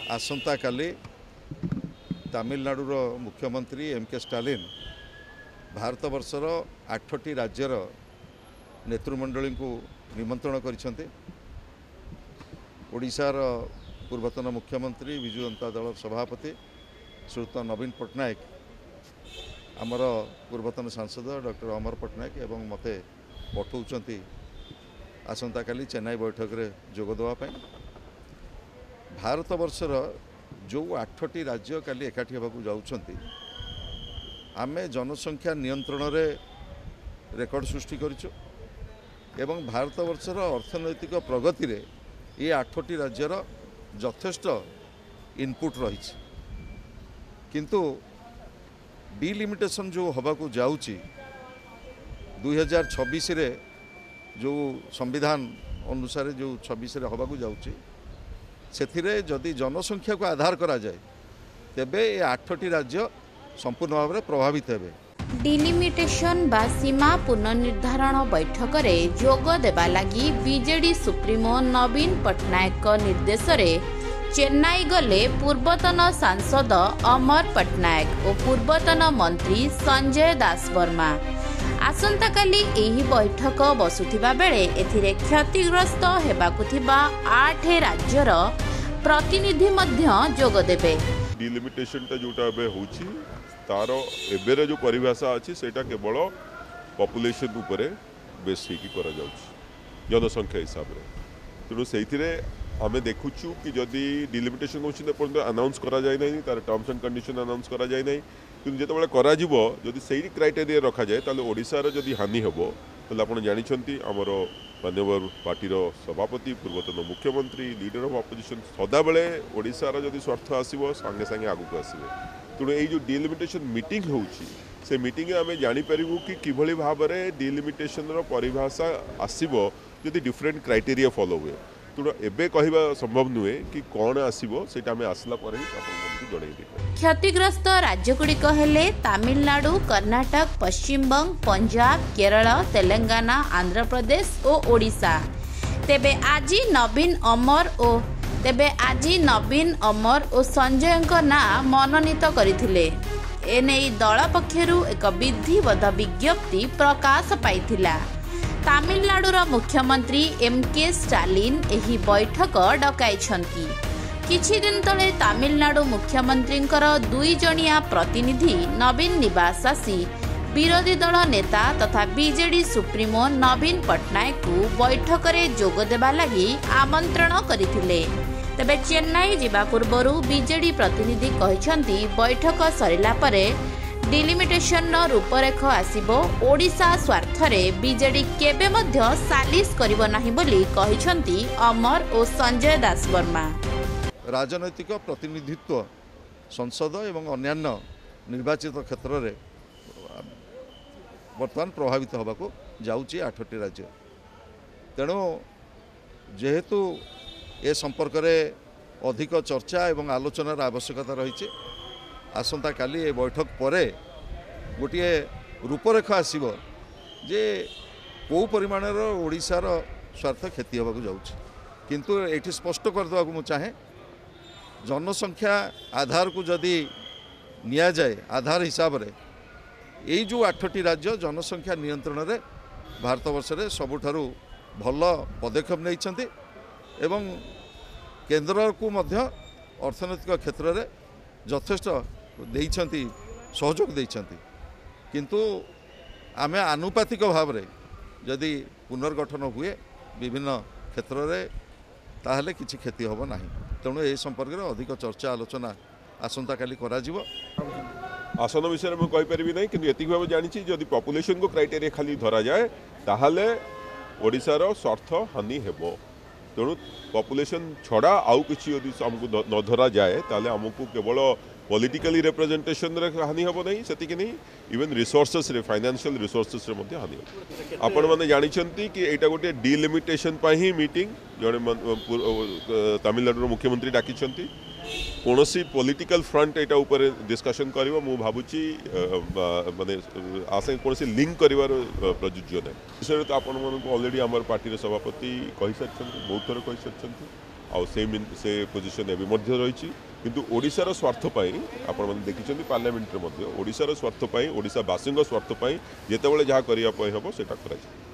आसंता काली तमिलनाडुर मुख्यमंत्री MK. Stalin Bharat वर्षर 8टी राज्यर नेतृमंडली को निमंत्रण करिसेंते। ओडिशार पूर्वतन मुख्यमंत्री विजु जनता दल सभापति श्रीयुत नवीन पट्टनायक, आमर पूर्वतन सांसद डॉक्टर अमर पट्टनायक एवं मते पठाउछंती आसंता काली चेन्नई बैठक रे जोग देवा पई। भारत वर्षर जो 8टी राज्य काली एकाठी होगाकू जाउछंती, आमे जनसंख्या नियंत्रण रे रेकर्ड सृष्टि करिछु एवं भारत वर्षर अर्थनैतिक प्रगति रे ये 8टी राज्यर यथेष्ट इनपुट रही। किंतु डिलिमिटेशन जो होगाकू जाउची 2026 रे जो संविधान अनुसार जो 26 रे होगाकू जाउची, सेथिरे जदि जनसंख्या को आधार करा जाए तेबे ये 8टी राज्य संपूर्ण भाव में प्रभावित हेबे। डिलिमिटेशन बा सीमा पुनर्निर्धारण बैठक में जोग देबा लगी बीजेडी सुप्रीमो नवीन पट्टनायक निर्देश रे चेन्नई गले पूर्वतन सांसद अमर पट्टनायक और पूर्वतन मंत्री संजय दास वर्मा। आसंता काली एही बैठक बसुथिबा बेले एथिरे क्षतिग्रस्त हेबाकु थिबा 8 राज्यर प्रतिनिधि मध्य जोग देबे। डिलिमिटेशन ता जोटा बे होची तार एबेरे जो परिभाषा अछि सेटा केवल पॉपुलेशन उपरे बेस होकी करा जाउची जनसंख्या हिसाब रे। तेणु सेथिरे आमे देखुछु कि जदि डिलिमिटेशन होची त अनाउंस करा जाय नै, तार टर्म्स एंड कंडीशन अनाउंस करा जाय नै, किंतु जेतेबेले करा जिवो जदि सेही क्राइटेरिया रखा जाए ताले ओडिसा रो जदि हानि हेबो ताले आपण जानिछंती हमर मान्यवर पार्टी रो सभापति पूर्वतन मुख्यमंत्री लीडर ऑफ ऑपोजिशन सदा बेले ओडिसा रो जदि स्वार्थ आसीबो संगे संगे आगु को आसीबे। तेणु ये जो डिलिमिटेशन मीटिंग होची से मीटिंग आमे जानि परिबु कि किभली भाबरे डिलिमिटेशन रो परिभाषा आसीबो जदि डिफरेंट क्राइटेरिया फॉलो हुए। तेणु एबे कहबा संभव नुहे कि कौन आसीबो सेटा आमे आसला पर ही आपन जणै देबो। क्षतिग्रस्त राज्यगुड़िक हेले तमिलनाडु, कर्नाटक, पश्चिम बंग, पंजाब, केरल, तेलंगाना, आंध्र प्रदेश और ओडिशा। तेबे आजी नवीन अमर और संजय ना मनोनीत करथिले। एने दल पक्षरु एक विधिवत विज्ञप्ति प्रकाश पाइथिला। तमिलनाडुर मुख्यमंत्री एम.के. स्टालिन एही बैठक डकाइछंती। किछि दिन तले तमिलनाडु मुख्यमंत्री 2 जणिया प्रतिनिधि नवीन निवास आसी विरोधी दल नेता तथा बीजेडी सुप्रीमो नवीन पट्टनायक को बैठक रे जोग देबा लगी आमंत्रण करथिले। तेबे चेन्नई जिबा पूर्वरु बीजेडी प्रतिनिधि कहिसंती बैठक सरिला परे डिलिमिटेशन रूपरेख आसीबो। ओडिशा स्वार्थ रे बीजेडी केबे मध्य सालिस करिवो नाही बोली कहिसंती अमर और संजय दास वर्मा। राजनैतिक प्रतिनिधित्व संसद एवं अन्यान्य निर्वाचित क्षेत्र में वर्तमान प्रभावित होगाकू जाउची 8टी राज्य। तेणु जेहेतु ए संपर्क में अधिक चर्चा एवं आलोचनार आवश्यकता रही, आसंता काली ए बैठक परे गोटे रूपरेख आसीबो जे को परिमाणर ओडिशार स्वार्थ क्षति होगाकू जाउची। किंतु एठी स्पष्ट कर देबाकू मु चाहे जनसंख्या आधार को जदि निया जाए आधार हिसाब रे यही जो 8टी राज्य जनसंख्या नियंत्रण रे भारत वर्ष रे सबुठारु भल पदक्षेप नहीं एवं केंद्र को मध्य अर्थनैतिक क्षेत्र रे यथेष्ट देइछंती सहयोग देइछंती। किंतु आमे आनुपातिक भाव रे जदि पुनर्गठन हुए विभिन्न क्षेत्र रे ताहले किछि क्षति होबो नाही। तेणु ए संपर्क में अधिक चर्चा आलोचना आसंता काली करा जिवो। आसन विषय में कहि परिबि नै, किंतु एतिक भाव जानिछि जदि पॉपुलेशन को क्राइटेरिया खाली धरा जाए ताहले ओडिसा रो स्वार्थ हानि हेबो। तेणु पॉपुलेशन छड़ा आउ किछि यदि हमको न धरा जाए ताहले हमको केवल पॉलिटिकली रिप्रेजेंटेशन रे हानि हेबो नै, सेतिक नै इवन रिसोर्सेस रे फाइनेंशियल रिसोर्सेस रे मध्ये हानि हेबो। आपण माने जानिछंती कि एटा गोटे डिलिमिटेशन पा ही मीटिंग जणे तमिलनाडु मुख्यमंत्री डाकिछंती। कोनोसी पॉलिटिकल फ्रंट एटा ऊपर डिस्कशन करिवो मु भाबुची माने आसे कोनोसी लिंक करिवार प्रयोज्य नै। विषय तो आपण मन को ऑलरेडी हमर पार्टी रे सभापति कहि सछन, बहुत थोर कहि सछन। से पोजिशन एवं रही किंतु ओडिशार स्वार्थ आपण देखिं पार्लियामेंट ओडिशार स्वार्थ ओडिशावासी स्वार्थ जितेबाला जहाँ करने हम से